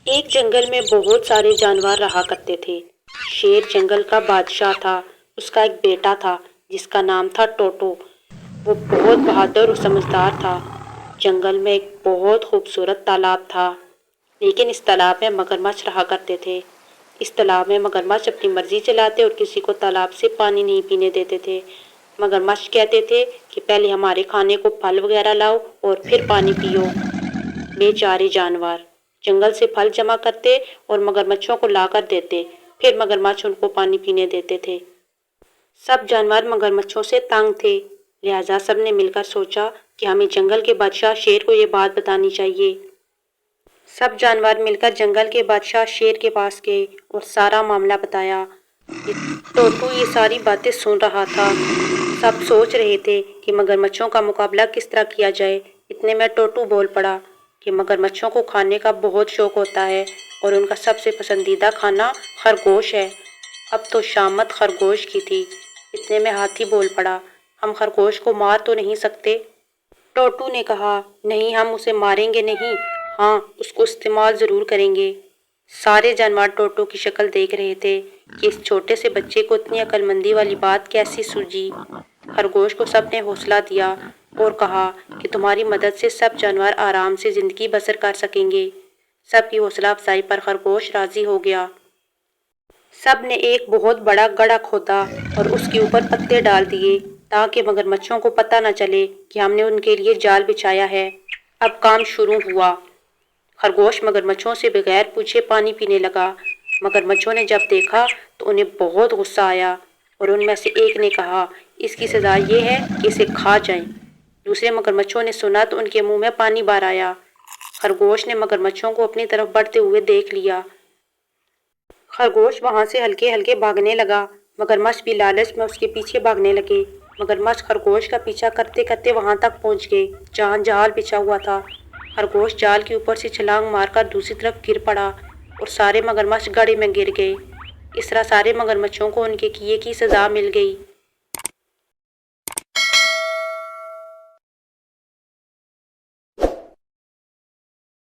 ایک جنگل میں بہت سارے جانور رہا کرتے تھے۔ شیر جنگل کا بادشاہ تھا۔ اس کا ایک بیٹا تھا جس کا نام تھا ٹوٹو۔ وہ بہت بہادر اور سمجھدار تھا۔ جنگل میں ایک بہت خوبصورت تالاب تھا، لیکن اس تالاب میں مگرمچھ رہا کرتے تھے۔ اس تالاب میں مگرمچھ اپنی مرضی چلاتے اور کسی کو تالاب سے پانی نہیں پینے دیتے تھے۔ مگرمچھ کہتے تھے کہ پہلے ہمارے کھانے کو پھل وغیرہ لاؤ اور پھر پانی پیو۔ بیچارے جانور جنگل سے پھل جمع کرتے اور مگرمچھوں کو لا کر دیتے، پھر مگرمچھ ان کو پانی پینے دیتے تھے۔ سب جانور مگرمچھوں سے تنگ تھے، لہٰذا سب نے مل کر سوچا کہ ہمیں جنگل کے بادشاہ شیر کو یہ بات بتانی چاہیے۔ سب جانور مل کر جنگل کے بادشاہ شیر کے پاس گئے اور سارا معاملہ بتایا۔ ٹوٹو یہ ساری باتیں سن رہا تھا۔ سب سوچ رہے تھے کہ مگرمچھوں کا مقابلہ کس طرح کیا جائے۔ اتنے میں ٹوٹو بول پڑا کہ مگرمچھوں کو کھانے کا بہت شوق ہوتا ہے اور ان کا سب سے پسندیدہ کھانا خرگوش ہے۔ اب تو شامت خرگوش کی تھی۔ اتنے میں ہاتھی بول پڑا، ہم خرگوش کو مار تو نہیں سکتے؟ ٹوٹو نے کہا، نہیں، ہم اسے ماریں گے نہیں، ہاں اس کو استعمال ضرور کریں گے۔ سارے جانور ٹوٹو کی شکل دیکھ رہے تھے کہ اس چھوٹے سے بچے کو اتنی عقل مندی والی بات کیسی سوجھی۔ خرگوش کو سب نے حوصلہ دیا اور کہا کہ تمہاری مدد سے سب جانور آرام سے زندگی بسر کر سکیں گے۔ سب کی حوصلہ افزائی پر خرگوش راضی ہو گیا۔ سب نے ایک بہت بڑا گڑھا کھودا اور اس کے اوپر پتے ڈال دیے تاکہ مگرمچھوں کو پتہ نہ چلے کہ ہم نے ان کے لیے جال بچھایا ہے۔ اب کام شروع ہوا۔ خرگوش مگرمچھوں سے بغیر پوچھے پانی پینے لگا۔ مگرمچھوں نے جب دیکھا تو انہیں بہت غصہ آیا اور ان میں سے ایک نے کہا، اس کی سزا یہ ہے کہ اسے کھا جائیں۔ دوسرے مگرمچھوں نے سنا تو ان کے منہ میں پانی بھر آیا۔ خرگوش نے مگرمچھوں کو اپنی طرف بڑھتے ہوئے دیکھ لیا۔ خرگوش وہاں سے ہلکے ہلکے بھاگنے لگا۔ مگرمچھ بھی لالچ میں اس کے پیچھے بھاگنے لگے۔ مگرمچھ خرگوش کا پیچھا کرتے کرتے وہاں تک پہنچ گئے جہاں جال بچھا ہوا تھا۔ خرگوش جال کے اوپر سے چھلانگ مار کر دوسری طرف گر پڑا اور سارے مگرمچھ گڑھے میں گر گئے۔ اس طرح سارے مگرمچھوں کو ان کے کیے کی سزا مل گئی۔